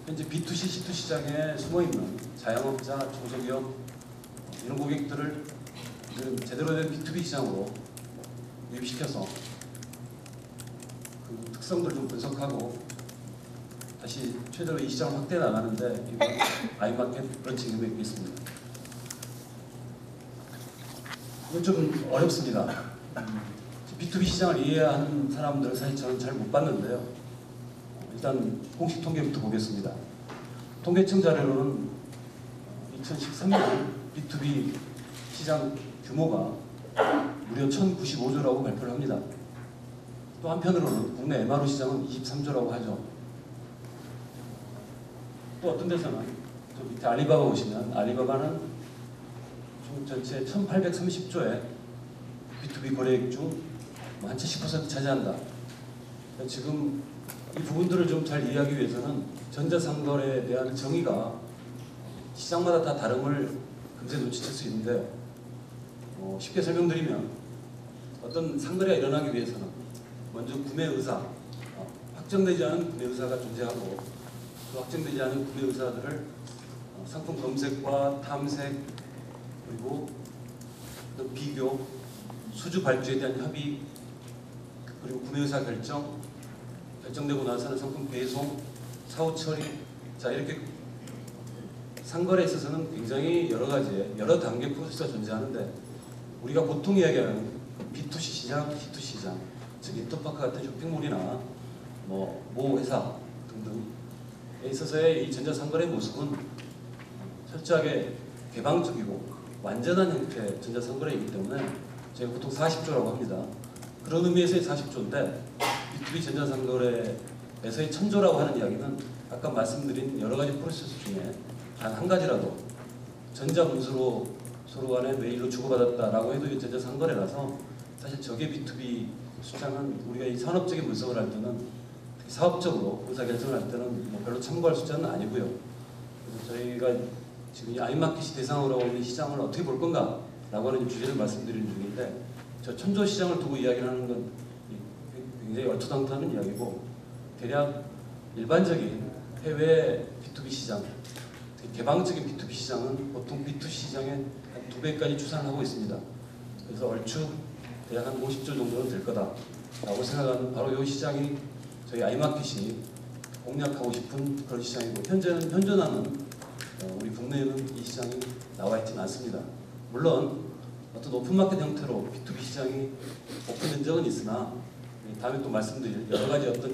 현재 B2C, C2 시장에 숨어있는 자영업자, 중소기업 이런 고객들을 제대로 된 B2B 시장으로 유입시켜서 그 특성들 좀 분석하고 다시 최대로 이 시장을 확대해 나가는데 이번 아이마켓 런칭 의미가 있겠습니다. 이건 좀 어렵습니다. B2B 시장을 이해하는 사람들 사실 저는 잘 못 봤는데요. 일단 공식 통계부터 보겠습니다. 통계청 자료로는 2013년 B2B 시장 규모가 무려 1,095조라고 발표를 합니다. 또 한편으로는 국내 MRO 시장은 23조라고 하죠. 또 어떤 데서는 저 밑에 알리바바 보시면 알리바바는 총 전체 1,830조의 B2B 거래액 중 한 채 10% 차지한다. 지금 이 부분들을 좀 잘 이해하기 위해서는 전자상거래에 대한 정의가 시장마다 다 다름을 금세 눈치챌 수 있는데 쉽게 설명드리면 어떤 상거래가 일어나기 위해서는 먼저 구매 의사, 확정되지 않은 구매 의사가 존재하고 그 확정되지 않은 구매 의사들을 상품 검색과 탐색 그리고 또 비교, 수주 발주에 대한 협의 그리고 구매 의사 결정되고 나서는 상품 배송, 사후 처리 자 이렇게 상거래에 있어서는 굉장히 여러 가지의 여러 단계 프로세스가 존재하는데 우리가 보통 이야기하는 B2C 시장, C2C 시장 즉 인터파크 같은 쇼핑몰이나 모 회사 등등에 있어서의 이 전자상거래 모습은 철저하게 개방적이고 완전한 형태의 전자상거래이기 때문에 저희가 보통 40조라고 합니다. 그런 의미에서의 40조인데 B2B 전자상거래에서의 1000조라고 하는 이야기는 아까 말씀드린 여러 가지 프로세스 중에 단 한 가지라도 전자문서로 서로 간에 메일로 주고받았다라고 해도 이 전자상거래라서 사실 저게 B2B 숫자는 우리가 이 산업적인 분석을 할 때는 특히 사업적으로 의사결정을 할 때는 별로 참고할 숫자는 아니고요. 그래서 저희가 지금 이 아이마켓이 대상으로 하고 있는 시장을 어떻게 볼 건가 라고 하는 주제를 말씀드리는 중인데 저 1000조 시장을 두고 이야기를 하는 건 굉장히 얼토당토하는 이야기고 대략 일반적인 해외 B2B 시장 개방적인 B2B 시장은 보통 B2C 시장의 한 2배까지 추산을 하고 있습니다. 그래서 얼추 대략 한 50조 정도는 될 거다라고 생각하는 바로 이 시장이 저희 아이마켓이 공략하고 싶은 그런 시장이고 현재는 현존하는 우리 국내에는 이 시장이 나와 있지는 않습니다. 물론 어떤 오픈마켓 형태로 B2B 시장이 오픈된 적은 있으나 다음에 또 말씀드릴 여러 가지 어떤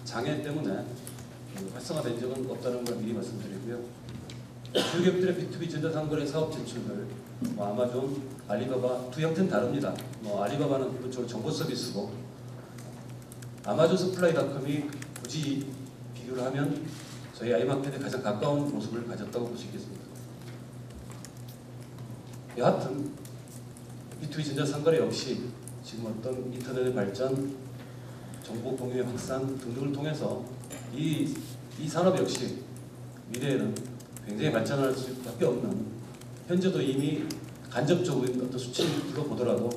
장애 때문에 활성화된 적은 없다는 걸 미리 말씀드리고요. 기업들의 B2B 전자상거래 사업 진출을 아마존, 알리바바 두 형태는 다릅니다. 알리바바는 기본적으로 정보 서비스고 아마존 서플라이닷컴이 굳이 비교를 하면 저희 아이마켓에 가장 가까운 모습을 가졌다고 볼 수 있겠습니다. 여하튼 B2B 전자상거래 역시 지금 어떤 인터넷의 발전, 정보 공유의 확산 등등을 통해서 이 산업 역시 미래에는 굉장히 발전할 수밖에 없는 현재도 이미 간접적으로 어떤 수치로 보더라도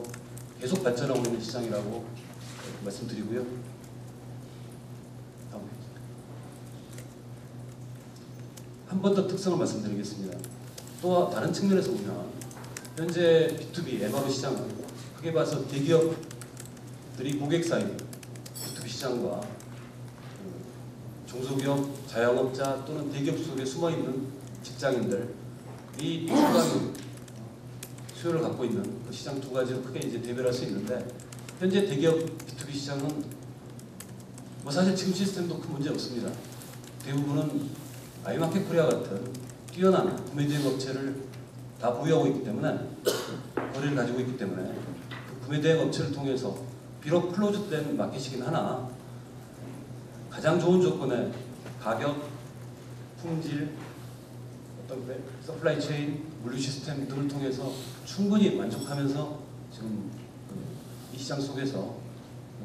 계속 발전하고 있는 시장이라고 말씀드리고요. 한 번 더 특성을 말씀드리겠습니다. 또 다른 측면에서 보면 현재 B2B MRO 시장은 크게 봐서 대기업들이 고객 사이 B2B 시장과 중소기업, 자영업자 또는 대기업 속에 숨어있는 직장인들이 추가적인 수요를 갖고 있는 그 시장 두 가지로 크게 이제 대별할 수 있는데 현재 대기업 B2B 시장은 사실 지금 시스템도 큰 문제 없습니다. 대부분은 아이마켓 코리아 같은 뛰어난 구매 대행 업체를 다 보유하고 있기 때문에 거래를 가지고 있기 때문에 그 구매 대행 업체를 통해서 비록 클로즈된 마켓이긴 하나 가장 좋은 조건의 가격, 품질, 어떤 서플라이 체인, 물류 시스템 등을 통해서 충분히 만족하면서 지금 이 시장 속에서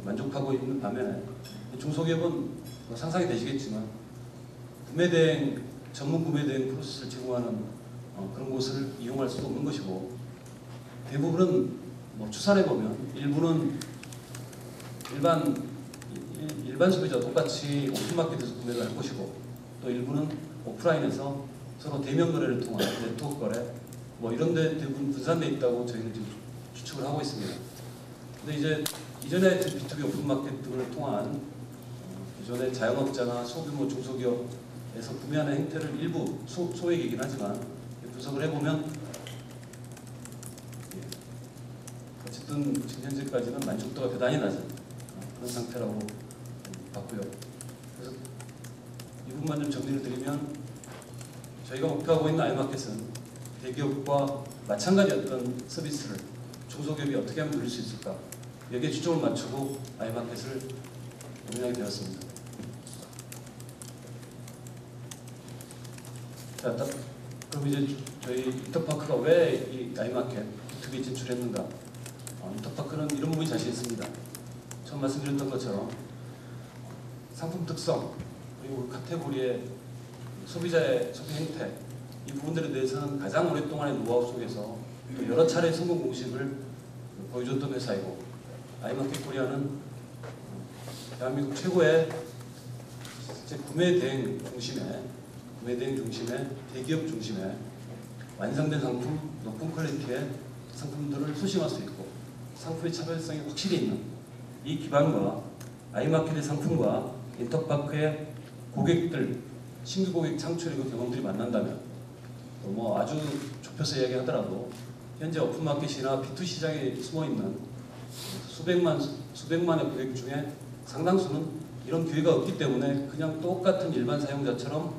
만족하고 있는 반면에 중소기업은 상상이 되시겠지만 구매대행, 전문 구매대행 프로세스를 제공하는 그런 곳을 이용할 수도 없는 것이고 대부분은 추산해보면 일부는 일반 소비자와 똑같이 오픈마켓에서 구매를 할 것이고 또 일부는 오프라인에서 서로 대면 거래를 통한 네트워크 거래 뭐 이런 데 대부분 분산돼 있다고 저희는 지금 추측을 하고 있습니다. 근데 이제 이전에 B2B 오픈마켓 등을 통한 기존의 자영업자나 소규모 중소기업에서 구매하는 행태를 일부 소액이긴 하지만 분석을 해보면 어쨌든 지금 현재까지는 만족도가 대단히 낮은 그런 상태라고 봤고요. 그래서 이 부분만 좀 정리를 드리면 저희가 목표하고 있는 아이마켓은 대기업과 마찬가지였던 서비스를 중소기업이 어떻게 하면 누릴 수 있을까 여기에 초점을 맞추고 아이마켓을 운영하게 되었습니다. 자, 그럼 이제 저희 인터파크가 왜 이 아이마켓 B2B 진출했는가? 인터파크는 이런 부분이 자신 있습니다. 처음 말씀드렸던 것처럼 상품 특성 그리고 카테고리의 소비자의 소비 행태 이 부분들에 대해서는 가장 오랫동안의 노하우 속에서 여러 차례 성공 공식을 보여줬던 회사이고 아이마켓 코리아는 대한민국 최고의 구매 대행 중심의 대기업 중심의 완성된 상품, 높은 퀄리티의 상품들을 소싱할 수 있고 상품의 차별성이 확실히 있는 이 기반과 아이마켓의 상품과 인터파크의 고객들, 신규 고객 창출이고 경험들이 만난다면 뭐 아주 좁혀서 이야기하더라도 현재 오픈마켓이나 B2 시장에 숨어있는 수백만의 고객 중에 상당수는 이런 기회가 없기 때문에 그냥 똑같은 일반 사용자처럼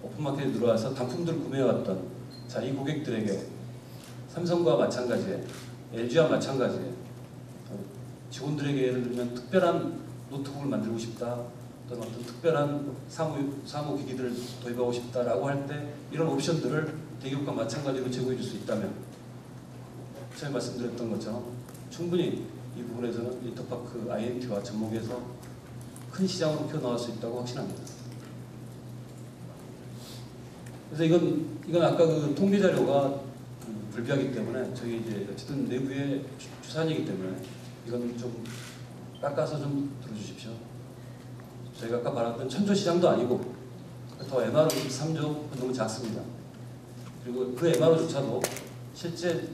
오픈마켓에 들어와서 단품들을 구매해왔던 자, 이 고객들에게 삼성과 마찬가지에 LG와 마찬가지에 직원들에게 예를 들면 특별한 노트북을 만들고 싶다 또는 어떤 특별한 사무 기기들을 도입하고 싶다라고 할 때 이런 옵션들을 대기업과 마찬가지로 제공해 줄 수 있다면 처음에 말씀드렸던 것처럼 충분히 이 부분에서는 인터파크 INT와 접목해서 큰 시장으로 튀어나올 수 있다고 확신합니다. 그래서 이건 아까 그 통계 자료가 불비하기 때문에 저희 이제 어쨌든 내부의 추산이기 때문에 이건 좀 깎아서 좀 들어주십시오. 저희가 아까 말했던 천조 시장도 아니고 더 MRO 3조 너무 작습니다. 그리고 그 MRO조차도 실제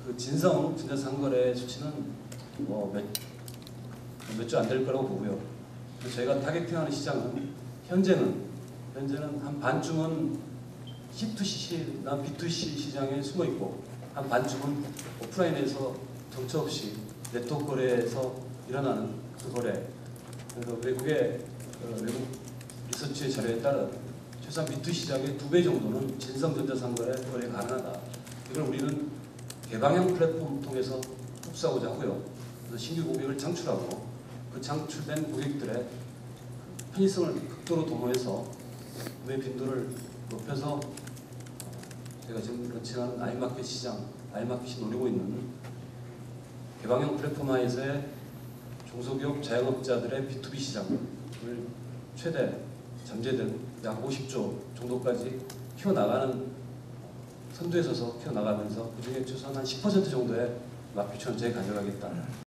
그 진저상거래 수치는 뭐 몇 주 안 될 거라고 보고요. 그래서 저희가 타겟팅하는 시장은 현재는 한 반쯤은 C2C나 B2C 시장에 숨어 있고 한 반쯤은 오프라인에서 정처 없이 네트워크 거래에서 일어나는 그 거래. 그래서 외국 리서치의 자료에 따라 최소한 B2 시장의 2배 정도는 진성전자상거래 거래가 가능하다. 이걸 우리는 개방형 플랫폼을 통해서 흡수하고자 하고요. 그래서 신규 고객을 창출하고 그 창출된 고객들의 편의성을 극도로 도모해서 구매 빈도를 높여서 제가 지금 런칭하는 아이마켓 시장, 아이마켓이 노리고 있는 개방형 플랫폼 하에서의 중소기업 자영업자들의 B2B 시장을 최대 잠재된 약 50조 정도까지 키워나가는 선두에 서서 키워나가면서 그중에 최소한 한 10% 정도의 마켓 슈어는 제가 가져가겠다.